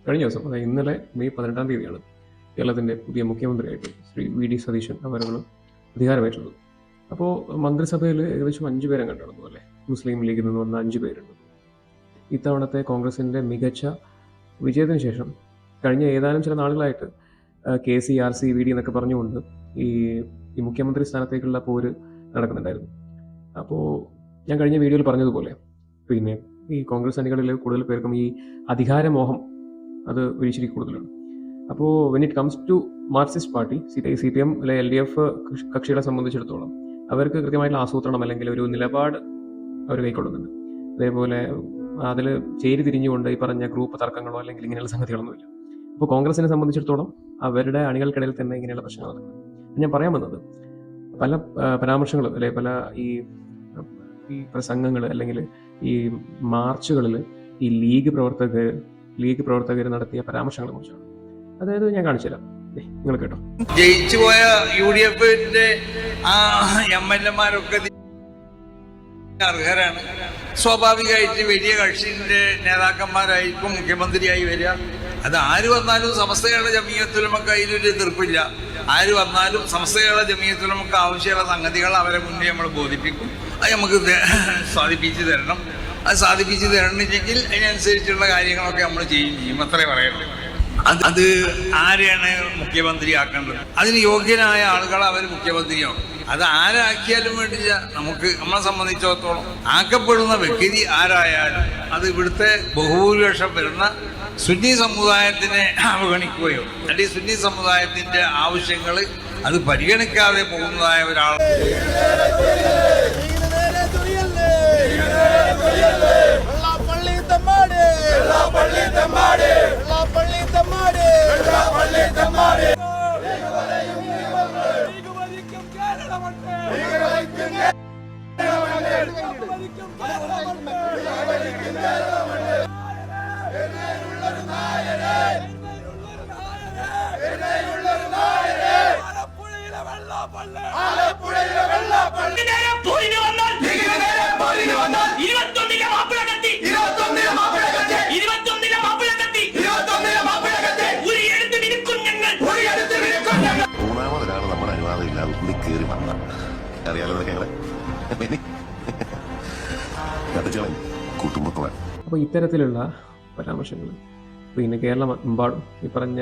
കഴിഞ്ഞ ദിവസം, അതായത് ഇന്നലെ മെയ് 18-ാം തീയതിയാണ് കേരളത്തിൻ്റെ പുതിയ മുഖ്യമന്ത്രിയായിട്ട് ശ്രീ വി.ഡി. സതീശൻ അവരുകൾ അധികാരമേറ്റത്. അപ്പോൾ മന്ത്രിസഭയിൽ ഏകദേശം 5 പേരെ കണ്ടെടുന്നു അല്ലേ. മുസ്ലിം ലീഗിൽ നിന്ന് വന്ന 5 പേരുണ്ട്. ഇത്തവണത്തെ കോൺഗ്രസിൻ്റെ മികച്ച വിജയത്തിന് ശേഷം കഴിഞ്ഞ ഏതാനും ചില നാളുകളായിട്ട് KCRC-VD എന്നൊക്കെ പറഞ്ഞുകൊണ്ട് ഈ മുഖ്യമന്ത്രി സ്ഥാനത്തേക്കുള്ള പോര് നടക്കുന്നുണ്ടായിരുന്നു. അപ്പോൾ ഞാൻ കഴിഞ്ഞ വീഡിയോയിൽ പറഞ്ഞതുപോലെ പിന്നെ ഈ കോൺഗ്രസ് അണികളിൽ കൂടുതൽ പേർക്കും ഈ അധികാരമോഹം അത് ഒരിച്ചിരി കൂടുതലാണ്. അപ്പോൾ when it comes to Marxist party, CPM അല്ലെ LDF കക്ഷികളെ സംബന്ധിച്ചിടത്തോളം അവർക്ക് കൃത്യമായിട്ടുള്ള ആസൂത്രണം അല്ലെങ്കിൽ ഒരു നിലപാട് അവർ കൈക്കൊള്ളുന്നുണ്ട്. അതേപോലെ അതിൽ ചേരി തിരിഞ്ഞുകൊണ്ട് ഈ പറഞ്ഞ ഗ്രൂപ്പ് തർക്കങ്ങളോ അല്ലെങ്കിൽ ഇങ്ങനെയുള്ള സംഗതികളൊന്നുമില്ല. അപ്പോൾ കോൺഗ്രസിനെ സംബന്ധിച്ചിടത്തോളം അവരുടെ അണികൾക്കിടയിൽ തന്നെ ഇങ്ങനെയുള്ള പ്രശ്നങ്ങൾ നടക്കുന്നത്. ഞാൻ പറയാൻ വന്നത് പല പരാമർശങ്ങൾ അല്ലെ പല ഈ പ്രസംഗങ്ങൾ അല്ലെങ്കിൽ ഈ മാർച്ചുകളിൽ ഈ ലീഗ് പ്രവർത്തകർ നടത്തിയ പരാമർശങ്ങളെ കുറിച്ചാണ്. അതായത് ഞാൻ കാണിച്ചുതരാം, നിങ്ങൾ കേട്ടോ. ജയിച്ചു പോയ UDF-ന്റെ MLA-മാരൊക്കെ അർഹരാണ്. സ്വാഭാവികമായിട്ട് വലിയ കക്ഷിന്റെ നേതാക്കന്മാരായിരിക്കും മുഖ്യമന്ത്രിയായി വരിക. അത് ആര് വന്നാലും സമസ്ത കേരള ജമീയത്തുൽ ഉലമക്ക് അതിലൊരു എതിർപ്പില്ല. ആര് വന്നാലും സമസ്ത കേരള ജമീയത്തുൽ ഉലമക്ക് ആവശ്യമുള്ള സംഗതികൾ അവരെ മുന്നേ നമ്മൾ ബോധിപ്പിക്കും. അത് നമുക്ക് സാധിപ്പിച്ചു തരണം. അത് സാധിപ്പിച്ചു തരണമെങ്കിൽ അതിനനുസരിച്ചുള്ള കാര്യങ്ങളൊക്കെ നമ്മൾ ചെയ്യും. അത്രേ പറയുള്ളൂ. അത് ആരെയാണ് മുഖ്യമന്ത്രിയാക്കേണ്ടത്? അതിന് യോഗ്യനായ ആളുകൾ അവർ മുഖ്യമന്ത്രിയാവും. അത് ആരാക്കിയാലും വേണ്ടില്ല. നമ്മളെ സംബന്ധിച്ചിടത്തോളം ആക്കപ്പെടുന്ന വ്യക്തി ആരായാലും അത് ഇവിടുത്തെ ബഹുഭൂരിപക്ഷം വരുന്ന സുന്നി സമുദായത്തിനെ അവഗണിക്കുകയോ അല്ലെങ്കിൽ സുന്നി സമുദായത്തിന്റെ ആവശ്യങ്ങൾ അത് പരിഗണിക്കാതെ പോകുന്നതായ ഒരാൾ മൂന്നാമതൊരാൾ നമ്മുടെ അനുവാദം ഇല്ലാതെ ഉള്ളി കയറി വന്ന അറിയാലോ കൂട്ടുമ്പുറ. അപ്പോൾ ഇത്തരത്തിലുള്ള പരാമർശങ്ങൾ പിന്നെ കേരളമെമ്പാടും ഈ പറഞ്ഞ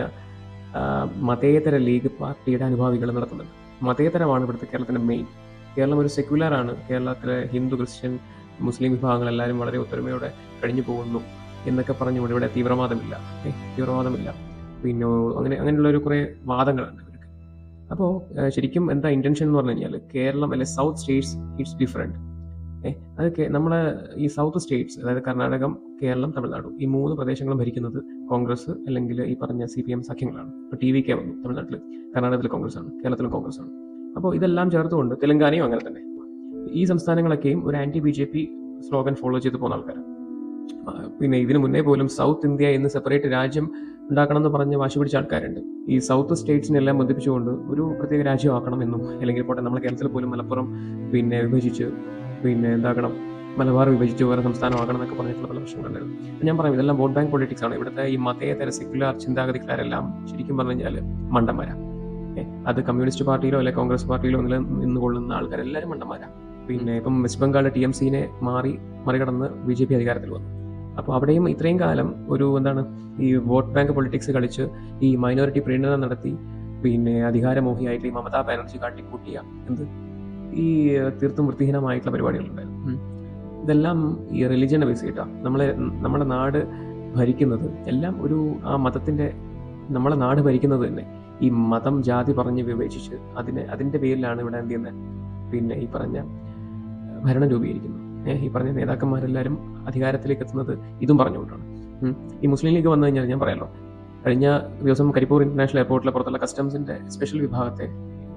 മതേതര ലീഗ് പാർട്ടിയുടെ അനുഭാവികൾ നടത്തുന്നുണ്ട്. മതേതരമാണ് ഇവിടുത്തെ കേരളത്തിൻ്റെ മെയിൻ. കേരളം ഒരു സെക്യുലറാണ്. കേരളത്തിലെ ഹിന്ദു, ക്രിസ്ത്യൻ, മുസ്ലിം വിഭാഗങ്ങളെല്ലാവരും വളരെ ഒത്തൊരുമയോടെ കഴിഞ്ഞു പോകുന്നു എന്നൊക്കെ പറഞ്ഞുകൊണ്ട് ഇവിടെ തീവ്രവാദമില്ല. പിന്നെ അങ്ങനെയുള്ളൊരു കുറേ വാദങ്ങളുണ്ട് ഇവർക്ക്. അപ്പോൾ ശരിക്കും എന്താ ഇൻറ്റൻഷൻ എന്ന് പറഞ്ഞു കഴിഞ്ഞാൽ കേരളം അല്ലെ സൗത്ത് സ്റ്റേറ്റ്സ് ഇറ്റ്സ് ഡിഫറെൻറ്റ്. അതൊക്കെ നമ്മളെ ഈ സൗത്ത് സ്റ്റേറ്റ്സ്, അതായത് കർണാടകം, കേരളം, തമിഴ്നാട്, ഈ 3 പ്രദേശങ്ങളും ഭരിക്കുന്നത് കോൺഗ്രസ് അല്ലെങ്കിൽ ഈ പറഞ്ഞ CPM സഖ്യങ്ങളാണ്. ഇപ്പോൾ TVK വന്നു തമിഴ്നാട്ടിൽ, കർണാടകത്തിൽ കോൺഗ്രസ് ആണ്, കേരളത്തിലും കോൺഗ്രസ് ആണ്. അപ്പോൾ ഇതെല്ലാം ചേർത്തുകൊണ്ട് തെലങ്കാനയും അങ്ങനെ തന്നെ. ഈ സംസ്ഥാനങ്ങളൊക്കെയും ഒരു BJP സ്ലോഗൻ ഫോളോ ചെയ്ത് പോകുന്ന ആൾക്കാരാണ്. പിന്നെ ഇതിനു മുന്നേ പോലും സൗത്ത് ഇന്ത്യ എന്ന് സെപ്പറേറ്റ് രാജ്യം ഉണ്ടാക്കണം എന്ന് പറഞ്ഞ് വാശി പിടിച്ച ആൾക്കാരുണ്ട്. ഈ സൗത്ത് സ്റ്റേറ്റ്സിനെല്ലാം ബന്ധിപ്പിച്ചുകൊണ്ട് ഒരു പ്രത്യേക രാജ്യമാക്കണം എന്നും, അല്ലെങ്കിൽ പോട്ടെ നമ്മളെ കേരളത്തിൽ പോലും മലപ്പുറം പിന്നെ വിഭജിച്ച് എന്താക്കണം, മലബാർ വിഭജിച്ച് വേറെ സംസ്ഥാനമാക്കണം എന്നൊക്കെ പറഞ്ഞിട്ടുള്ള പല പ്രശ്നങ്ങളുണ്ടായിരുന്നു. ഞാൻ പറയും ഇതെല്ലാം വോട്ട് ബാങ്ക് പൊളിറ്റിക്സ് ആണ്. ഇവിടുത്തെ ഈ മതേതര സെക്യുലർ ചിന്താഗതിക്കാരെല്ലാം ശരിക്കും പറഞ്ഞു കഴിഞ്ഞാൽ മണ്ടന്മാരാ. അത് കമ്മ്യൂണിസ്റ്റ് പാർട്ടിയിലോ അല്ലെങ്കിൽ കോൺഗ്രസ് പാർട്ടിയിലോ നിന്നുകൊള്ളുന്ന ആൾക്കാരെല്ലാവരും മണ്ടന്മാരാ. പിന്നെ ഇപ്പം വെസ്റ്റ് ബംഗാളിലെ TMC-നെ മറികടന്ന് BJP അധികാരത്തിൽ വന്നു. അപ്പോൾ അവിടെയും ഇത്രയും കാലം ഒരു ഈ വോട്ട് ബാങ്ക് പൊളിറ്റിക്സ് കളിച്ച് ഈ മൈനോറിറ്റി പ്രീണനം നടത്തി പിന്നെ അധികാരമോഹിയായിട്ട് ഈ മമതാ ബാനർജി കാട്ടിക്കൂട്ടിയ ഈ തീർത്തും വൃത്തിഹീനമായിട്ടുള്ള പരിപാടികളുണ്ടായിരുന്നു. ഇതെല്ലാം ഈ റിലിജനെ ബേസ് ചെയ്തിട്ടാണ് നമ്മളെ നാട് ഭരിക്കുന്നത്. എല്ലാം ഒരു ആ മതത്തിൻ്റെ, നമ്മളെ നാട് ഭരിക്കുന്നത് തന്നെ ഈ മതം ജാതി പറഞ്ഞ് വിവേചിച്ച് അതിൻ്റെ പേരിലാണ് ഇവിടെ എന്ത് ചെയ്യുന്നത്, പിന്നെ ഈ പറഞ്ഞ ഭരണം രൂപീകരിക്കുന്നത്. ഈ പറഞ്ഞ നേതാക്കന്മാരെല്ലാവരും അധികാരത്തിലേക്ക് എത്തുന്നത് ഇതും പറഞ്ഞുകൊണ്ടാണ്. ഈ മുസ്ലിം ലീഗ് വന്നു കഴിഞ്ഞാൽ ഞാൻ പറയാമല്ലോ, കഴിഞ്ഞ ദിവസം കരിപ്പൂർ ഇന്റർനാഷണൽ എയർപോർട്ടിലെ പുറത്തുള്ള കസ്റ്റംസിന്റെ സ്പെഷ്യൽ വിഭാഗത്തെ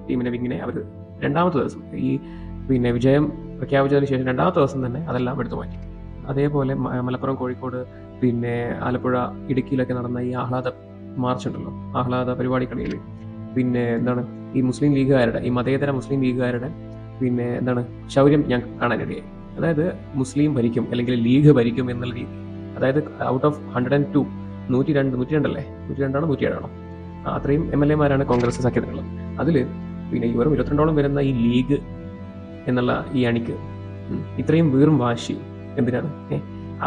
ടീമിനെ വിങ്ങിനെ അവർ രണ്ടാമത്തെ ദിവസം ഈ പിന്നെ വിജയം പ്രഖ്യാപിച്ചതിന് ശേഷം രണ്ടാമത്തെ ദിവസം തന്നെ അതെല്ലാം എടുത്തു മാറ്റി. അതേപോലെ മലപ്പുറം, കോഴിക്കോട്, പിന്നെ ആലപ്പുഴ, ഇടുക്കിയിലൊക്കെ നടന്ന ഈ ആഹ്ലാദ മാർച്ച് ഉണ്ടല്ലോ, ആഹ്ലാദ പരിപാടികളിൽ പിന്നെ ഈ മുസ്ലിം ലീഗുകാരുടെ, ഈ മതേതര മുസ്ലിം ലീഗുകാരുടെ പിന്നെ ശൗര്യം ഞാൻ കാണാനിടയായി. അതായത് മുസ്ലിം ഭരിക്കും അല്ലെങ്കിൽ ലീഗ് ഭരിക്കും എന്നുള്ള രീതി. അതായത് ഔട്ട് ഓഫ് 102 102 102 107 അത്രയും MLA-മാരാണ് കോൺഗ്രസ് സഖ്യത്തിനുള്ളത്. അതിൽ പിന്നെ വെറും 22 വരുന്ന ഈ ലീഗ് എന്നുള്ള ഈ അണിക്ക് ഇത്രയും വീറും വാശിയും എന്തിനാണ്?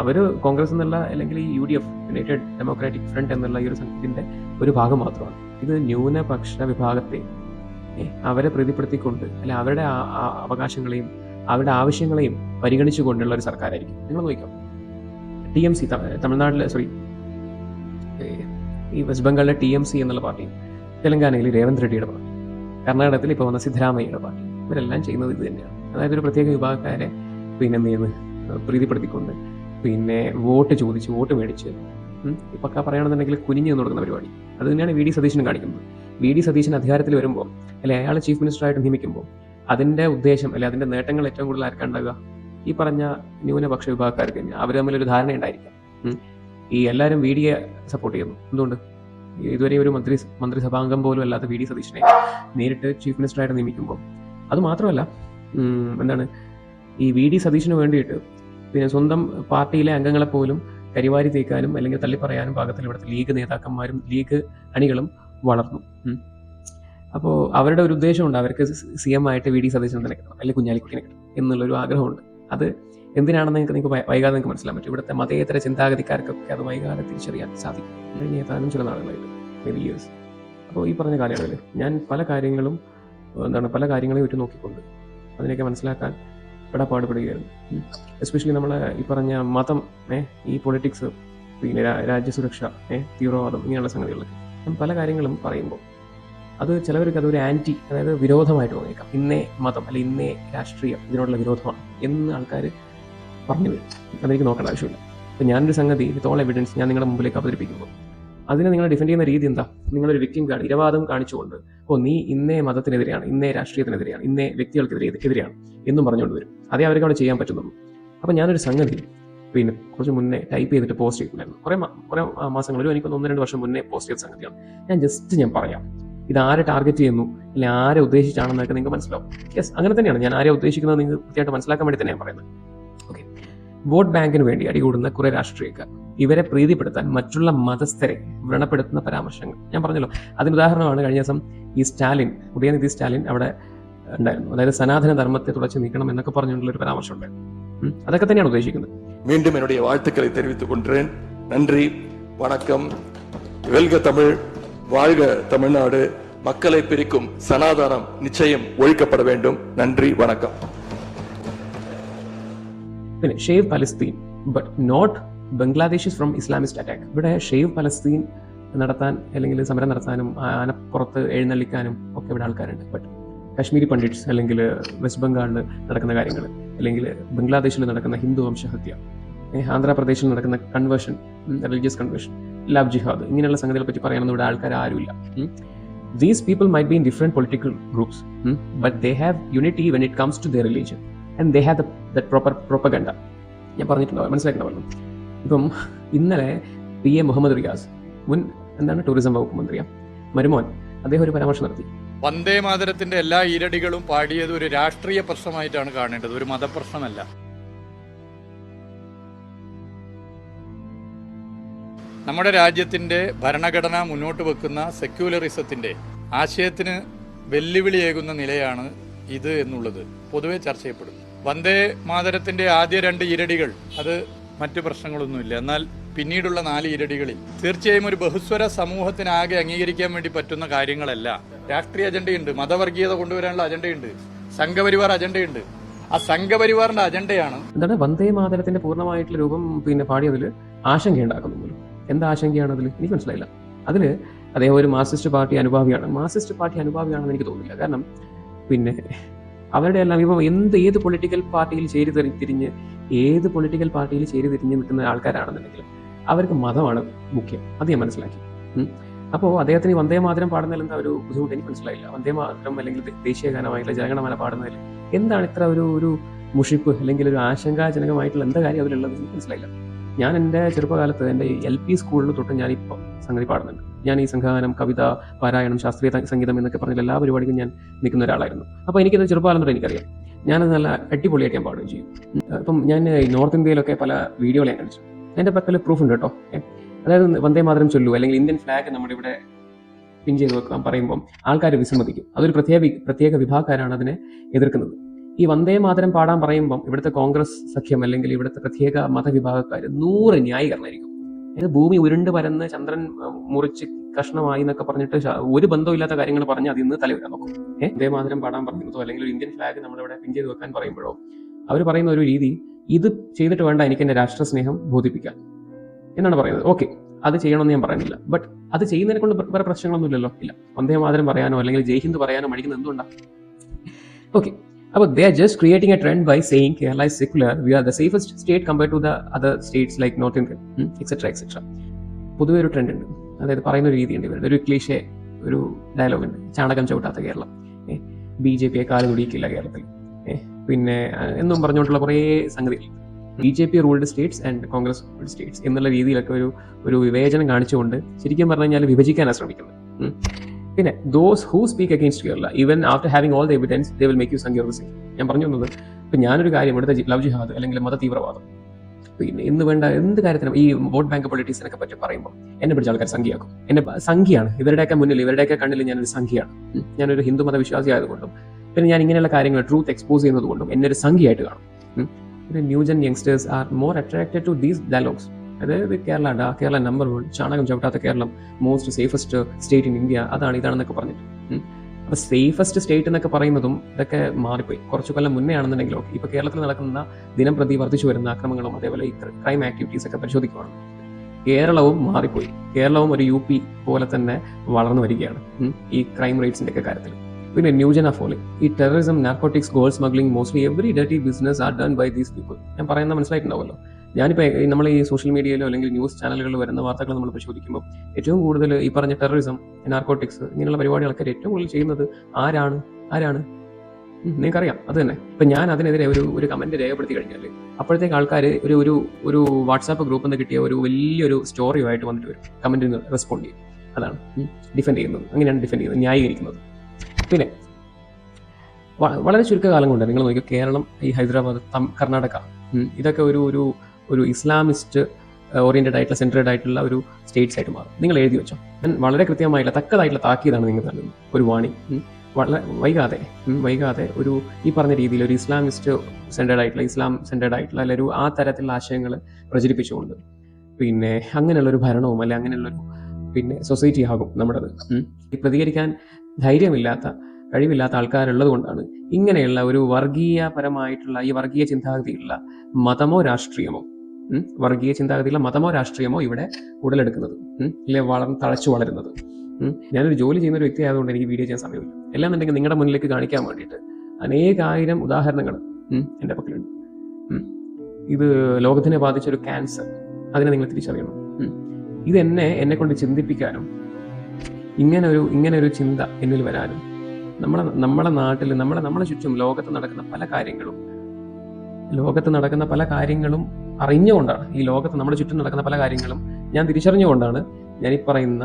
അവർ കോൺഗ്രസ് എന്നുള്ള അല്ലെങ്കിൽ ഈ UDF യുണൈറ്റഡ് ഡെമോക്രാറ്റിക് ഫ്രണ്ട് എന്നുള്ള ഈ ഒരു സംഘത്തിന്റെ ഒരു ഭാഗം മാത്രമാണ്. ഇത് ന്യൂനപക്ഷ വിഭാഗത്തെ അവരെ പ്രീതിപ്പെടുത്തിക്കൊണ്ട് അല്ലെ അവരുടെ അവകാശങ്ങളെയും അവരുടെ ആവശ്യങ്ങളെയും പരിഗണിച്ചുകൊണ്ടുള്ള ഒരു സർക്കാരായിരിക്കും. നിങ്ങൾ നോക്കാം, TMC തമിഴ്നാട്ടിലെ ഈ വെസ്റ്റ് ബംഗാളിലെ TMC എന്നുള്ള പാർട്ടി, തെലങ്കാനയിൽ രേവന്ത് റെഡ്ഡിയുടെ പാർട്ടി, കർണാടകത്തിൽ ഇപ്പോൾ വന്ന സിദ്ധരാമയ്യയുടെ പാർട്ടി, ഇവരെല്ലാം ചെയ്യുന്നത് ഇത് തന്നെയാണ്. അതായത് ഒരു പ്രത്യേക വിഭാഗക്കാരെ പിന്നെ എന്ത് ചെയ്യുന്നത് പ്രീതിപ്പെടുത്തിക്കൊണ്ട് പിന്നെ വോട്ട് ചോദിച്ച് വോട്ട് മേടിച്ച് ഇപ്പം പറയുകയാണെന്നുണ്ടെങ്കിൽ കുനിഞ്ഞു നിന്ന് കൊടുക്കുന്ന പരിപാടി. അത് തന്നെയാണ് VD സതീശനും കാണിക്കുന്നത്. VD സതീശൻ അധികാരത്തിൽ വരുമ്പോൾ അല്ലെ അയാൾ ചീഫ് മിനിസ്റ്ററായിട്ട് നിയമിക്കുമ്പോൾ അതിൻ്റെ ഉദ്ദേശം അല്ലെ അതിൻ്റെ നേട്ടങ്ങൾ ഏറ്റവും കൂടുതൽ ആർക്കുണ്ടാകുക? ഈ പറഞ്ഞ ന്യൂനപക്ഷ വിഭാഗക്കാർക്ക് തന്നെ. അവർ തമ്മിലൊരു ധാരണ ഉണ്ടായിരിക്കാം. ഈ എല്ലാവരും VDയെ സപ്പോർട്ട് ചെയ്യുന്നു. എന്തുകൊണ്ട്? ഇതുവരെ ഒരു മന്ത്രിസഭാംഗം പോലും അല്ലാത്ത VD സതീശനെ നേരിട്ട് ചീഫ് മിനിസ്റ്ററായിട്ട് നിയമിക്കുമ്പോൾ അത് മാത്രമല്ല എന്താണ് ഈ VD സതീശന് വേണ്ടിയിട്ട് പിന്നെ സ്വന്തം പാർട്ടിയിലെ അംഗങ്ങളെ പോലും കരിവാരി തേക്കാനും അല്ലെങ്കിൽ തള്ളിപ്പറയാനും പാകത്തിൽ ഇവിടുത്തെ ലീഗ് നേതാക്കന്മാരും ലീഗ് അണികളും വളർന്നു. അപ്പോൾ അവരുടെ ഒരു ഉദ്ദേശമുണ്ട്, അവർക്ക് CM ആയിട്ട് VD സതീശനെ തന്നെ കിട്ടണം അല്ലെങ്കിൽ കുഞ്ഞാലിക്കുട്ടിനെ കിട്ടണം എന്നുള്ളൊരു ആഗ്രഹമുണ്ട്. അത് എന്തിനാണെന്ന് നിങ്ങൾക്ക് വൈകാതെ നിങ്ങൾക്ക് മനസ്സിലാൻ പറ്റും. ഇവിടുത്തെ മതേതര ചിന്താഗതിക്കാർക്കൊക്കെ അത് വൈകാതെ തിരിച്ചറിയാൻ സാധിക്കും. കഴിഞ്ഞ ഏതാനും ചില നാളുകളായിട്ട്, മേബി ഇയേഴ്സ്. അപ്പോൾ ഈ പറഞ്ഞ കാലയളവിൽ ഞാൻ പല കാര്യങ്ങളെയും നോക്കിക്കൊണ്ട് അതിനെയൊക്കെ മനസ്സിലാക്കാൻ പാടുപെടുകയായിരുന്നു. എസ്പെഷ്യലി നമ്മളെ ഈ പറഞ്ഞ മതം, ഈ പൊളിറ്റിക്സ്, പിന്നെ രാജ്യസുരക്ഷ, തീവ്രവാദം, ഇങ്ങനെയുള്ള സംഗതികളൊക്കെ ഞാൻ പല കാര്യങ്ങളും പറയുമ്പോൾ അത് ചിലവർക്ക് അതൊരു ആൻറ്റി, അതായത് വിരോധമായിട്ട് തോന്നിയേക്കാം. ഇന്നേ മതം അല്ലെങ്കിൽ ഇന്നേ രാഷ്ട്രീയം ഇതിനോടുള്ള വിരോധമാണ് എന്ന് ആൾക്കാർ പറഞ്ഞു വരും. അതെനിക്ക് നോക്കേണ്ട ആവശ്യമില്ല. അപ്പം ഞാനൊരു സംഗതി വിത്ത് ഓൾ എവിഡൻസ് ഞാൻ നിങ്ങളുടെ മുമ്പിലേക്ക് അവതരിപ്പിക്കുമ്പോൾ അതിനെ നിങ്ങൾ ഡിഫെൻഡ് ചെയ്യുന്ന രീതി എന്താ? നിങ്ങളൊരു വിക്ടിം കാർഡ്, ഇരവാദം കാണിച്ചുകൊണ്ട് നീ ഇന്നേ മതത്തിനെതിരെയാണ്, ഇന്നേ രാഷ്ട്രീയത്തിനെതിരെയാണ്, ഇന്നേ വ്യക്തികൾക്കെതിരെയാണ് എന്നും പറഞ്ഞുകൊണ്ട് വരും. അതേ അവർക്ക് അവിടെ ചെയ്യാൻ പറ്റുന്നുള്ളൂ. അപ്പം ഞാനൊരു സംഗതി പിന്നെ കുറച്ച് മുന്നേ ടൈപ്പ് ചെയ്തിട്ട് പോസ്റ്റ് ചെയ്തിട്ടുണ്ടായിരുന്നു. കുറേ മാസങ്ങൾ, എനിക്കൊന്ന് 1-2 വർഷം മുന്നേ പോസ്റ്റ് ചെയ്ത സംഗതിയാണ്. ഞാൻ പറയാം ഇത് ആരെ ടാർഗറ്റ് ചെയ്യുന്നു അല്ലെങ്കിൽ ആരെ ഉദ്ദേശിച്ചാണെന്നൊക്കെ നിങ്ങൾക്ക് മനസ്സിലാവും. യെസ്, അങ്ങനെ തന്നെയാണ്. ഞാൻ ആരെ ഉദ്ദേശിക്കുന്നത് നിങ്ങൾക്ക് കൃത്യമായിട്ട് മനസ്സിലാക്കാൻ വേണ്ടി തന്നെയാണ് പറയുന്നത്. ഓക്കെ, വോട്ട് ബാങ്കിന് വേണ്ടി അടികൂടുന്ന കുറെ രാഷ്ട്രീയക്കാർ, ഇവരെ പ്രീതിപ്പെടുത്താൻ മറ്റുള്ള മതസ്ഥരെ വ്രണപ്പെടുത്തുന്ന പരാമർശങ്ങൾ ഞാൻ പറഞ്ഞല്ലോ. അതിന് ഉദാഹരണമാണ് കഴിഞ്ഞ ദിവസം ഈ ഉദയനിധി സ്റ്റാലിൻ അവിടെ ഉണ്ടായിരുന്നു. അതായത് സനാതന ധർമ്മത്തെ തുടച്ചു നീക്കണം എന്നൊക്കെ പറഞ്ഞുകൊണ്ടുള്ള ഒരു പരാമർശം ഉണ്ടായിരുന്നു. അതൊക്കെ തന്നെയാണ് ഉദ്ദേശിക്കുന്നത്. மீண்டும் என்னுடைய வாழ்த்துக்களை தெரிவித்துக் கொள்கிறேன். நன்றி, வணக்கம். வெல்க தமிழ், வாழ்க தமிழ்நாடு. மக்களை பிரிக்கும் சனாதனம் நிச்சயம் ஒழிக்கப்பட வேண்டும். நன்றி, வணக்கம். പിന്നെ save Palestine but not Bangladesh from Islamist attack. ഇവിടെ ഷേവ് പലസ്തീൻ നടത്താൻ അല്ലെങ്കിൽ സമരം നടത്താനും ആനപ്പുറത്ത് എഴുന്നള്ളിക്കാനും ഒക്കെ ഇവിടെ ആൾക്കാരുണ്ട്. ബട്ട് കാശ്മീരി പണ്ഡിറ്റ്സ് അല്ലെങ്കിൽ വെസ്റ്റ് ബംഗാളിൽ നടക്കുന്ന കാര്യങ്ങൾ അല്ലെങ്കിൽ ബംഗ്ലാദേശിൽ നടക്കുന്ന ഹിന്ദു വംശഹത്യ, ആന്ധ്രാപ്രദേശിൽ നടക്കുന്ന കൺവേർഷൻ, റിലീജിയസ് കൺവേർഷൻ, ലവ് ജിഹാദ്, ഇങ്ങനെയുള്ള സംഗതികളെ പറ്റി പറയാനൊന്നും ഇവിടെ ആൾക്കാർ ആരുമില്ല. These people might be in different political groups, but they have unity when it comes to their religion and they have that proper propaganda. ഞാൻ പറഞ്ഞിട്ടുണ്ടാവും, മനസ്സിലാക്കണമല്ലോ. ഇപ്പം ഇന്നലെ PA മുഹമ്മദ് റിയാസ്, മുൻ ടൂറിസം വകുപ്പ് മന്ത്രിയാണ്, മരുമോൻ, അദ്ദേഹം ഒരു പരാമർശം നടത്തി. വന്ദേ മാതരത്തിന്റെ എല്ലാ ഈരടികളും പാടിയത് ഒരു രാഷ്ട്രീയ പ്രശ്നമായിട്ടാണ് കാണേണ്ടത്, ഒരു മതപ്രശ്നമല്ല. നമ്മുടെ രാജ്യത്തിന്റെ ഭരണഘടന മുന്നോട്ട് വെക്കുന്ന സെക്യുലറിസത്തിന്റെ ആശയത്തിന് വെല്ലുവിളിയേകുന്ന നിലയാണ് ഇത് എന്നുള്ളത് പൊതുവെ ചർച്ച ചെയ്യപ്പെടുന്നു. വന്ദേ മാതരത്തിന്റെ ആദ്യ 2 ഈരടികൾ അത് മറ്റു പ്രശ്നങ്ങളൊന്നുമില്ല. എന്നാൽ പിന്നീടുള്ള 4 ഈരടികളിൽ തീർച്ചയായും ഒരു ബഹുസ്വര സമൂഹത്തിനാകെ അംഗീകരിക്കാൻ വേണ്ടി പറ്റുന്ന കാര്യങ്ങളല്ല. രാഷ്ട്രീയ അജണ്ടയുണ്ട്, മതവർഗീയത കൊണ്ടുവരാനുള്ള അജണ്ടയുണ്ട്, സംഘപരിവാർ അജണ്ടയുണ്ട്. ആ സംഘപരിവാറിന്റെ അജണ്ടയാണ് എന്താണ് വന്ദേ മാതരത്തിന്റെ പൂർണ്ണമായിട്ടുള്ള രൂപം പിന്നെ പാടിയതിൽ ആശങ്കയുണ്ടാക്കുന്നു പോലും. എന്താ ആശങ്കയാണ് അതിൽ? എനിക്ക് മനസ്സിലായില്ല. അതിൽ അദ്ദേഹം ഒരു മാർക്സിസ്റ്റ് പാർട്ടി അനുഭാവിയാണെന്ന് എനിക്ക് തോന്നുന്നില്ല. കാരണം പിന്നെ അവരുടെ എല്ലാം ഇപ്പം ഏത് പൊളിറ്റിക്കൽ പാർട്ടിയിൽ ചേരി തിരിഞ്ഞ് നിൽക്കുന്ന ആൾക്കാരാണെന്നുണ്ടെങ്കിലും അവർക്ക് മതമാണ് മുഖ്യം. അത് ഞാൻ മനസ്സിലാക്കി. അപ്പോൾ അദ്ദേഹത്തിന് വന്ദേ മാതരം പാടുന്നതിൽ എന്താ ഒരു ബുദ്ധിമുട്ട് എനിക്ക് മനസ്സിലായില്ല. വന്ദേ മാതരം അല്ലെങ്കിൽ ദേശീയ ഗാനമായിട്ടുള്ള ജനഗണമന പാടുന്നതിൽ എന്താണ് ഇത്ര ഒരു മുഷിപ്പ് അല്ലെങ്കിൽ ഒരു ആശങ്കാജനകമായിട്ടുള്ള എന്താ കാര്യം അതിലുള്ളത് എനിക്ക് മനസ്സിലായില്ല. ഞാൻ എൻ്റെ ചെറുപ്പകാലത്ത് എൻ്റെ LP സ്കൂളിൽ തൊട്ട് ഞാനിപ്പോൾ സംഗതി പാടുന്നുണ്ട്. ഞാൻ ഈ സംഘഗാനം, കവിത, പാരായണം, ശാസ്ത്രീയ സംഗീതം എന്നൊക്കെ പറഞ്ഞ എല്ലാ പരിപാടിക്കും ഞാൻ നിൽക്കുന്ന ഒരാളായിരുന്നു. അപ്പോൾ എനിക്കത് ചെറുപ്പകാലം തൊട്ട് എനിക്കറിയാം. ഞാനത് നല്ല അടിപൊളിയായിട്ട് ഞാൻ പാടുകയും ചെയ്യും. അപ്പം ഞാൻ നോർത്ത് ഇന്ത്യയിലൊക്കെ പല വീഡിയോകൾ ഞാൻ കണ്ടിച്ചു. എൻ്റെ പക്കൽ പ്രൂഫ് ഉണ്ട് കേട്ടോ. അതായത് വന്ദേ മാതരം ചൊല്ലു അല്ലെങ്കിൽ ഇന്ത്യൻ ഫ്ലാഗ് നമ്മുടെ ഇവിടെ പിൻ ചെയ്ത് വെക്കാൻ പറയുമ്പം ആൾക്കാർ വിസമ്മതിക്കും. അതൊരു പ്രത്യേക വിഭാഗക്കാരാണ് അതിനെ എതിർക്കുന്നത്. ഈ വന്ദേ മാതരം പാടാൻ പറയുമ്പം ഇവിടുത്തെ കോൺഗ്രസ് സഖ്യം അല്ലെങ്കിൽ ഇവിടുത്തെ പ്രത്യേക മതവിഭാഗക്കാർ 100 ന്യായീകരണമായിരിക്കും. അതായത് ഭൂമി ഉരുണ്ട് പരന്ന് ചന്ദ്രൻ മുറിച്ച് കഷ്ണമായി എന്നൊക്കെ പറഞ്ഞിട്ട് ഒരു ബന്ധമില്ലാത്ത കാര്യങ്ങൾ പറഞ്ഞ് അതിൽ നിന്ന് തലവരാൻ നോക്കും. വന്ദേ മാതരം പാടാൻ പറയുന്നതോ അല്ലെങ്കിൽ ഒരു ഇന്ത്യൻ ഫ്ലാഗ് നമ്മളിവിടെ പിൻ ചെയ്ത് വെക്കാൻ പറയുമ്പോഴോ അവർ പറയുന്ന ഒരു രീതി, ഇത് ചെയ്തിട്ട് വേണ്ട എനിക്ക് എൻ്റെ രാഷ്ട്രസ്നേഹം ബോധിപ്പിക്കാൻ എന്നാണ് പറയുന്നത്. ഓക്കെ, അത് ചെയ്യണമെന്ന് ഞാൻ പറയുന്നില്ല. ബട്ട് അത് ചെയ്യുന്നതിനെ കൊണ്ട് വേറെ പ്രശ്നങ്ങളൊന്നും ഇല്ലല്ലോ. ഇല്ല, വന്ദേ മാതരം പറയാനോ അല്ലെങ്കിൽ ജയ് ഹിന്ദ് പറയാനോ മടിക്കുന്നത് എന്തുകൊണ്ടാണ്? ഓക്കെ, അപ്പോൾ they are just creating a trend by saying Kerala is secular, we are the safest state compared to the other states like North India, etc. പൊതുവെ ഒരു ട്രെൻഡ് ഉണ്ട്, അതായത് പറയുന്ന ഒരു രീതിയുണ്ട് ഇവരുടെ ഒരു ക്ലീഷേ ഒരു ഡയലോഗ് ഉണ്ട്, ചാണകം ചവിട്ടാത്ത കേരളം, BJP കാല് തുടിയിക്കില്ല കേരളത്തിൽ, പിന്നെ എന്നും പറഞ്ഞുകൊണ്ടുള്ള കുറേ സംഗതികൾ. BJP ruled States and Congress ruled States എന്നുള്ള രീതിയിലൊക്കെ ഒരു വിവേചനം കാണിച്ചുകൊണ്ട് ശരിക്കും പറഞ്ഞു കഴിഞ്ഞാൽ വിഭജിക്കാനാണ് ശ്രമിക്കുന്നത്. പിന്നെ those who speak against Kerala even after having all the evidence they will make you സംഖ്യ ഓഫ് ദ സെയിം. ഞാൻ പറഞ്ഞു തന്നത്, ഇപ്പം ഞാനൊരു കാര്യം ഇവിടുത്തെ ലവ് ജിഹാദ് അല്ലെങ്കിൽ മത തീവ്രവാദം, പിന്നെ ഇന്ന് വേണ്ട എന്ത് കാര്യത്തിനും ഈ വോട്ട് ബാങ്ക് പൊളിറ്റിക്സിനൊക്കെ പറ്റി പറയുമ്പോൾ എന്നെ പിടിച്ച ആൾക്കാർ സംഖ്യയാക്കും. എന്നെ സംഖ്യയാണ്, ഇവരുടെയൊക്കെ മുന്നിൽ ഇവരുടെയൊക്കെ കണ്ണിൽ ഞാനൊരു സംഖ്യയാണ്. ഞാനൊരു ഹിന്ദു മത വിശ്വാസി ആയതുകൊണ്ടും പിന്നെ ഞാൻ ഇങ്ങനെയുള്ള കാര്യങ്ങൾ ട്രൂത്ത് എക്സ്പോസ് ചെയ്യുന്നത് കൊണ്ടും എന്നെ ഒരു സംഖ്യയായിട്ട് കാണും. പിന്നെ new gen youngsters are more attracted to these dialogues. അതായത് കേരള നമ്പർ 1, ചാണകം ചവിട്ടാത്ത Keralam, most safest state in India, അതാണ് ഇതാണെന്നൊക്കെ പറഞ്ഞിട്ട്. അപ്പോൾ സേഫസ്റ്റ് സ്റ്റേറ്റ് എന്നൊക്കെ പറയുന്നതും ഇതൊക്കെ മാറിപ്പോയി. കുറച്ചു കൊല്ലം മുന്നേ ആണെന്നുണ്ടെങ്കിലോ ഇപ്പോൾ കേരളത്തിൽ നടക്കുന്ന ദിനം പ്രതി വർദ്ധിച്ചു വരുന്ന ആക്രമണങ്ങളും അതേപോലെ ഈ ക്രൈം ആക്ടിവിറ്റീസ് ഒക്കെ പരിശോധിക്കുകയാണ്. കേരളവും മാറിപ്പോയി. കേരളവും ഒരു UP പോലെ തന്നെ വളർന്നു വരികയാണ് ഈ ക്രൈം റേറ്റ്സിന്റെ ഒക്കെ കാര്യത്തിൽ. പിന്നെ ന്യൂജൻ ഫോളി, ഈ terrorism, narcotics, gold smuggling, mostly every dirty business are done by these people. ഞാൻ പറയുന്നത് മനസ്സിലായിട്ടുണ്ടാവുമല്ലോ. ഞാനിപ്പോൾ നമ്മൾ ഈ സോഷ്യൽ മീഡിയയിലോ അല്ലെങ്കിൽ ന്യൂസ് ചാനലുകളിൽ വരുന്ന വാർത്തകൾ നമ്മൾ പരിശോധിക്കുമ്പോൾ ഏറ്റവും കൂടുതൽ ഈ പറഞ്ഞ ടെററിസം, നാർക്കോട്ടിക്സ് ഇങ്ങനെയുള്ള പരിപാടികളൊക്കെ ഏറ്റവും കൂടുതൽ ചെയ്യുന്നത് ആരാണ് നിങ്ങൾക്കറിയാം. അത് തന്നെ. ഇപ്പം ഞാൻ അതിനെതിരെ ഒരു കമന്റ് രേഖപ്പെടുത്തി കഴിഞ്ഞാൽ അപ്പോഴത്തേക്ക് ആൾക്കാർ ഒരു വാട്സാപ്പ് ഗ്രൂപ്പിൽ നിന്ന് കിട്ടിയ ഒരു വലിയൊരു സ്റ്റോറിയുമായിട്ട് വന്നിട്ട് വരും, കമന്റിന് റെസ്പോണ്ട് ചെയ്യും. അതാണ് ഡിഫെൻഡ് ചെയ്യുന്നത്. അങ്ങനെയാണ് ഡിഫെൻഡ് ചെയ്യുന്നത്, ന്യായീകരിക്കുന്നത്. പിന്നെ വളരെ ചുരുക്കകാലം കൊണ്ട് നിങ്ങൾ നോക്കിയോ, കേരളം, ഈ ഹൈദരാബാദ്, കർണാടക, ഇതൊക്കെ ഒരു ഇസ്ലാമിസ്റ്റ് ഓറിയന്റഡ് ആയിട്ടുള്ള സെൻട്രേഡ് ആയിട്ടുള്ള ഒരു സ്റ്റേറ്റ്സ് ആയിട്ട് മാറും. നിങ്ങൾ എഴുതി വെച്ചോ. ഞാൻ വളരെ കൃത്യമായിട്ടുള്ള തക്കതായിട്ടുള്ള താക്കീതാണ് നിങ്ങൾ നൽകുന്നത്, ഒരു വാണി. വളരെ വൈകാതെ ഒരു ഈ പറഞ്ഞ രീതിയിൽ ഒരു ഇസ്ലാമിസ്റ്റ് സെൻട്രേഡ് ആയിട്ടുള്ള അല്ലെങ്കിൽ ഒരു ആ തരത്തിലുള്ള ആശയങ്ങൾ പ്രചരിപ്പിച്ചുകൊണ്ട് പിന്നെ അങ്ങനെയുള്ളൊരു ഭരണവും അല്ലെ അങ്ങനെയുള്ളൊരു പിന്നെ സൊസൈറ്റി ആകും നമ്മുടേത്. ഈ പ്രതികരിക്കാൻ ധൈര്യമില്ലാത്ത, കഴിവില്ലാത്ത ആൾക്കാരുള്ളത് കൊണ്ടാണ് ഇങ്ങനെയുള്ള ഒരു വർഗീയപരമായിട്ടുള്ള ഈ വർഗീയ ചിന്താഗതിയുള്ള മതമോ രാഷ്ട്രീയമോ ഇവിടെ ഉടലെടുക്കുന്നത്, ഇല്ലേ തഴച്ചു വളരുന്നത്. ഞാനൊരു ജോലി ചെയ്യുന്ന ഒരു വ്യക്തി ആയതുകൊണ്ട് എനിക്ക് വീഡിയോ ചെയ്യാൻ സമയമില്ല. എല്ലാന്നുണ്ടെങ്കിൽ നിങ്ങളുടെ മുന്നിലേക്ക് കാണിക്കാൻ വേണ്ടിയിട്ട് അനേകായിരം ഉദാഹരണങ്ങൾ എൻ്റെ പക്കലുണ്ട്. ഇത് ലോകത്തിനെ ബാധിച്ചൊരു ക്യാൻസർ, അതിനെ നിങ്ങൾ തിരിച്ചറിയണം. ഇത് എന്നെ കൊണ്ട് ചിന്തിപ്പിക്കാനും ഇങ്ങനെ ഒരു ചിന്ത എന്നിൽ വരാനും നമ്മളെ നാട്ടിൽ നമ്മളെ ചുറ്റും ലോകത്ത് നടക്കുന്ന പല കാര്യങ്ങളും അറിഞ്ഞുകൊണ്ടാണ്, ഈ ലോകത്ത് നമ്മുടെ ചുറ്റും നടക്കുന്ന പല കാര്യങ്ങളും ഞാൻ തിരിച്ചറിഞ്ഞുകൊണ്ടാണ് ഞാൻ ഈ പറയുന്ന